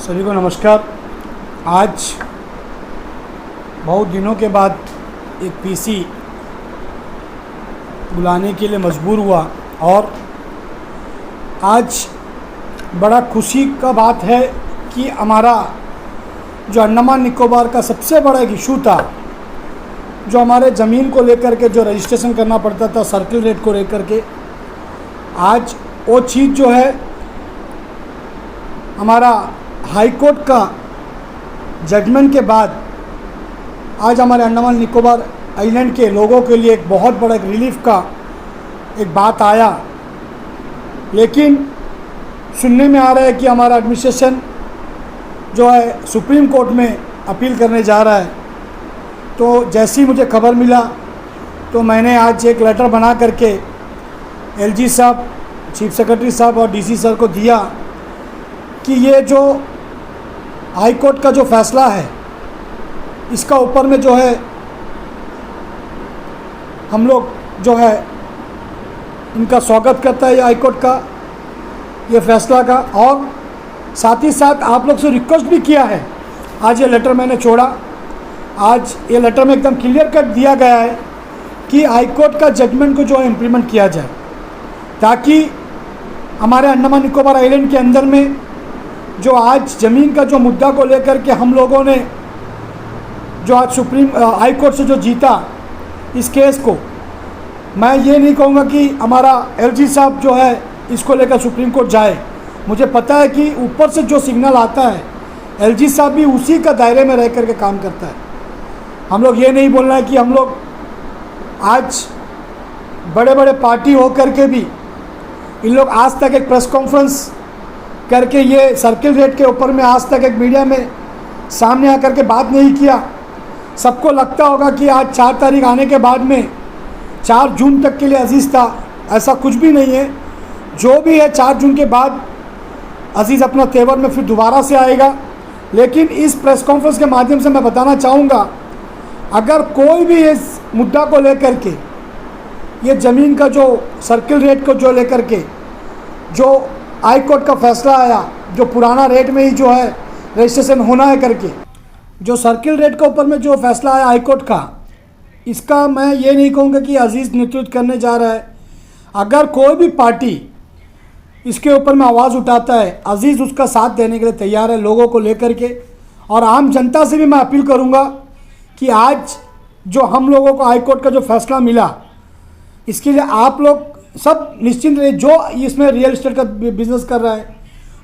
सभी को नमस्कार। आज बहुत दिनों के बाद एक पीसी बुलाने के लिए मजबूर हुआ और आज बड़ा खुशी का बात है कि हमारा जो अंडमान निकोबार का सबसे बड़ा एक इशू था, जो हमारे ज़मीन को लेकर के जो रजिस्ट्रेशन करना पड़ता था सर्किल रेट को लेकर के, आज वो चीज़ जो है हमारा हाई कोर्ट का जजमेंट के बाद आज हमारे अंडमान निकोबार आइलैंड के लोगों के लिए एक बहुत बड़ा एक रिलीफ का एक बात आया। लेकिन सुनने में आ रहा है कि हमारा एडमिनिस्ट्रेशन जो है सुप्रीम कोर्ट में अपील करने जा रहा है। तो जैसे ही मुझे खबर मिला तो मैंने आज एक लेटर बना करके एलजी साहब, चीफ सेक्रेटरी साहब और डीसी सर को दिया कि ये जो हाई कोर्ट का जो फैसला है इसका ऊपर में जो है हम लोग जो है इनका स्वागत करता है, ये हाई कोर्ट का ये फैसला का। और साथ ही साथ आप लोग से रिक्वेस्ट भी किया है। आज ये लेटर मैंने छोड़ा, आज ये लेटर में एकदम क्लियर कट दिया गया है कि हाई कोर्ट का जजमेंट को जो है इम्प्लीमेंट किया जाए, ताकि हमारे अंडमान निकोबार आइलैंड के अंदर में जो आज ज़मीन का जो मुद्दा को लेकर के हम लोगों ने जो आज सुप्रीम हाई कोर्ट से जो जीता इस केस को, मैं ये नहीं कहूँगा कि हमारा एलजी साहब जो है इसको लेकर सुप्रीम कोर्ट जाए। मुझे पता है कि ऊपर से जो सिग्नल आता है एलजी साहब भी उसी का दायरे में रह कर के काम करता है। हम लोग ये नहीं बोलना है कि हम लोग आज बड़े बड़े पार्टी हो कर के भी इन लोग आज तक एक प्रेस कॉन्फ्रेंस करके ये सर्किल रेट के ऊपर में आज तक एक मीडिया में सामने आकर के बात नहीं किया। सबको लगता होगा कि आज 4 तारीख आने के बाद में 4 जून तक के लिए अजीज़ था, ऐसा कुछ भी नहीं है। जो भी है 4 जून के बाद अजीज़ अपना तेवर में फिर दोबारा से आएगा। लेकिन इस प्रेस कॉन्फ्रेंस के माध्यम से मैं बताना चाहूँगा, अगर कोई भी इस मुद्दा को लेकर के ये ज़मीन का जो सर्किल रेट को जो लेकर के जो हाई कोर्ट का फैसला आया, जो पुराना रेट में ही जो है रजिस्ट्रेशन होना है करके, जो सर्किल रेट के ऊपर में जो फैसला आया हाई कोर्ट का, इसका मैं ये नहीं कहूँगा कि अजीज़ नेतृत्व करने जा रहा है। अगर कोई भी पार्टी इसके ऊपर में आवाज़ उठाता है, अजीज़ उसका साथ देने के लिए तैयार है लोगों को लेकर के। और आम जनता से भी मैं अपील करूँगा कि आज जो हम लोगों को हाई कोर्ट का जो फैसला मिला, इसके लिए आप लोग सब निश्चिंत रहे। जो इसमें रियल एस्टेट का बिजनेस कर रहा है,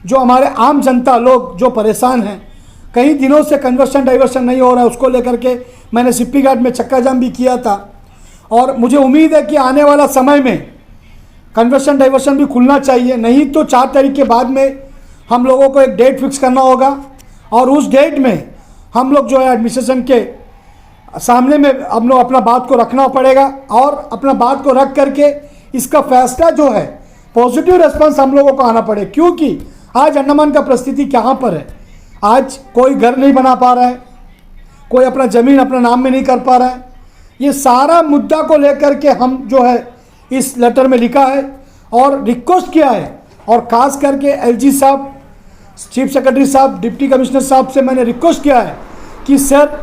जो हमारे आम जनता लोग जो परेशान हैं, कई दिनों से कन्वर्शन डाइवर्शन नहीं हो रहा है, उसको लेकर के मैंने सिप्पी घाट में चक्का जाम भी किया था। और मुझे उम्मीद है कि आने वाला समय में कन्वर्शन डाइवर्शन भी खुलना चाहिए। नहीं तो 4 तारीख के बाद में हम लोगों को एक डेट फिक्स करना होगा और उस डेट में हम लोग जो है एडमिनिस्ट्रेशन के सामने में हम लोग अपना बात को रखना पड़ेगा। और अपना बात को रख करके इसका फैसला जो है पॉजिटिव रिस्पांस हम लोगों को आना पड़े, क्योंकि आज अंडमान का परिस्थिति कहाँ पर है। आज कोई घर नहीं बना पा रहा है, कोई अपना ज़मीन अपना नाम में नहीं कर पा रहा है। ये सारा मुद्दा को लेकर के हम जो है इस लेटर में लिखा है और रिक्वेस्ट किया है। और ख़ास करके एलजी साहब, चीफ सेक्रेटरी साहब, डिप्टी कमिश्नर साहब से मैंने रिक्वेस्ट किया है कि सर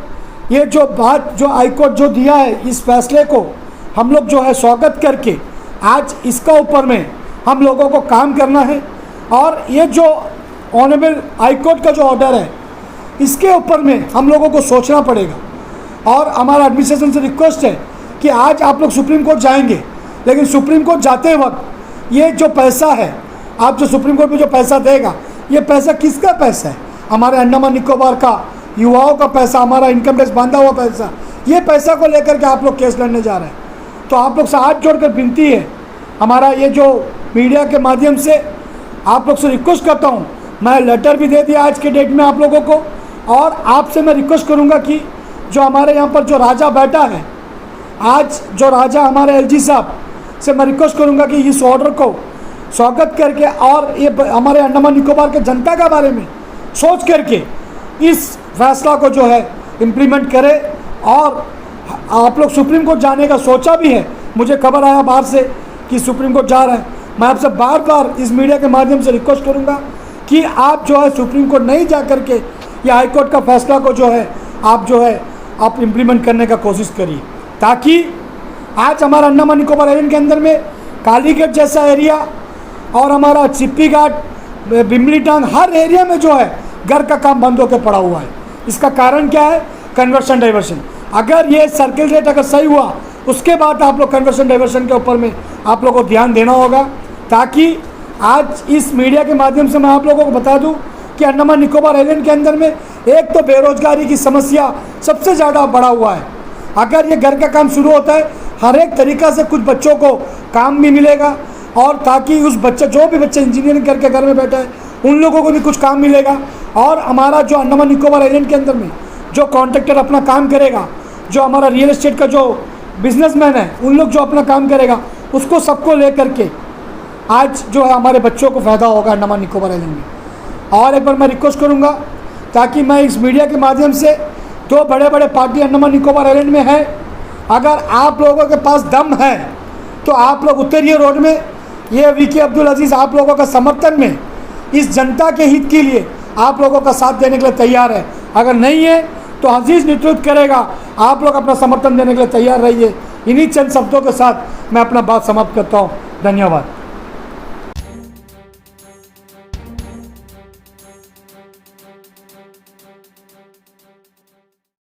ये जो बात जो हाई कोर्ट जो दिया है, इस फैसले को हम लोग जो है स्वागत करके आज इसका ऊपर में हम लोगों को काम करना है। और ये जो ऑनरेबल हाई कोर्ट का जो ऑर्डर है, इसके ऊपर में हम लोगों को सोचना पड़ेगा। और हमारा एडमिनिस्ट्रेशन से रिक्वेस्ट है कि आज आप लोग सुप्रीम कोर्ट जाएंगे, लेकिन सुप्रीम कोर्ट जाते वक्त ये जो पैसा है, आप जो सुप्रीम कोर्ट में जो पैसा देगा, ये पैसा किसका पैसा है? हमारे अंडमान निकोबार का युवाओं का पैसा, हमारा इनकम टैक्स बांधा हुआ पैसा। ये पैसा को लेकर के आप लोग केस लड़ने जा रहे हैं। तो आप लोग से हाथ जोड़कर विनती है, हमारा ये जो मीडिया के माध्यम से आप लोग से रिक्वेस्ट करता हूँ, मैं लेटर भी दे दिया आज के डेट में आप लोगों को। और आपसे मैं रिक्वेस्ट करूँगा कि जो हमारे यहाँ पर जो राजा बैठा है, आज जो राजा हमारे एलजी साहब से मैं रिक्वेस्ट करूँगा कि इस ऑर्डर को स्वागत करके और ये हमारे अंडमान निकोबार के जनता के बारे में सोच करके इस फैसला को जो है इम्प्लीमेंट करें। और आप लोग सुप्रीम कोर्ट जाने का सोचा भी है, मुझे खबर आया बाहर से कि सुप्रीम कोर्ट जा रहा है। मैं आपसे बार बार इस मीडिया के माध्यम से रिक्वेस्ट करूंगा कि आप जो है सुप्रीम कोर्ट नहीं जा कर के या हाई कोर्ट का फैसला को जो है आप इम्प्लीमेंट करने का कोशिश करिए, ताकि आज हमारा अंडमान निकोबार आइलैंड के अंदर में कालीगढ़ जैसा एरिया और हमारा चिप्पी घाट, बिमली टांग, हर एरिया में जो है घर का काम बंद होकर पड़ा हुआ है। इसका कारण क्या है? Conversion diversion. अगर ये सर्किल रेट अगर सही हुआ उसके बाद आप लोग कन्वर्शन डाइवर्शन के ऊपर में आप लोगों को ध्यान देना होगा, ताकि आज इस मीडिया के माध्यम से मैं आप लोगों को बता दूं कि अंडमान निकोबार आइलैंड के अंदर में एक तो बेरोजगारी की समस्या सबसे ज़्यादा बढ़ा हुआ है। अगर ये घर का काम शुरू होता है, हर एक तरीक़ा से कुछ बच्चों को काम भी मिलेगा, और ताकि उस बच्चे जो भी बच्चे इंजीनियरिंग करके घर में बैठे हैं उन लोगों को भी कुछ काम मिलेगा। और हमारा जो अंडमान निकोबार आइलैंड के अंदर में जो कॉन्ट्रैक्टर अपना काम करेगा, जो हमारा रियल एस्टेट का जो बिजनेसमैन है, उन लोग जो अपना काम करेगा, उसको सबको ले करके आज जो है हमारे बच्चों को फ़ायदा होगा अंडमान निकोबार आइलैंड में। और एक बार मैं रिक्वेस्ट करूँगा, ताकि मैं इस मीडिया के माध्यम से दो बड़े बड़े पार्टी अंडमान निकोबार आइलैंड में है, अगर आप लोगों के पास दम है तो आप लोग उतरिए रोड में। ये वीके अब्दुल अजीज़ आप लोगों का समर्थन में इस जनता के हित के लिए आप लोगों का साथ देने के लिए तैयार है। अगर नहीं है तो अजीज़ नेतृत्व करेगा, आप लोग अपना समर्थन देने के लिए तैयार रहिए। इन्हीं चंद शब्दों के साथ मैं अपना बात समाप्त करता हूँ। धन्यवाद।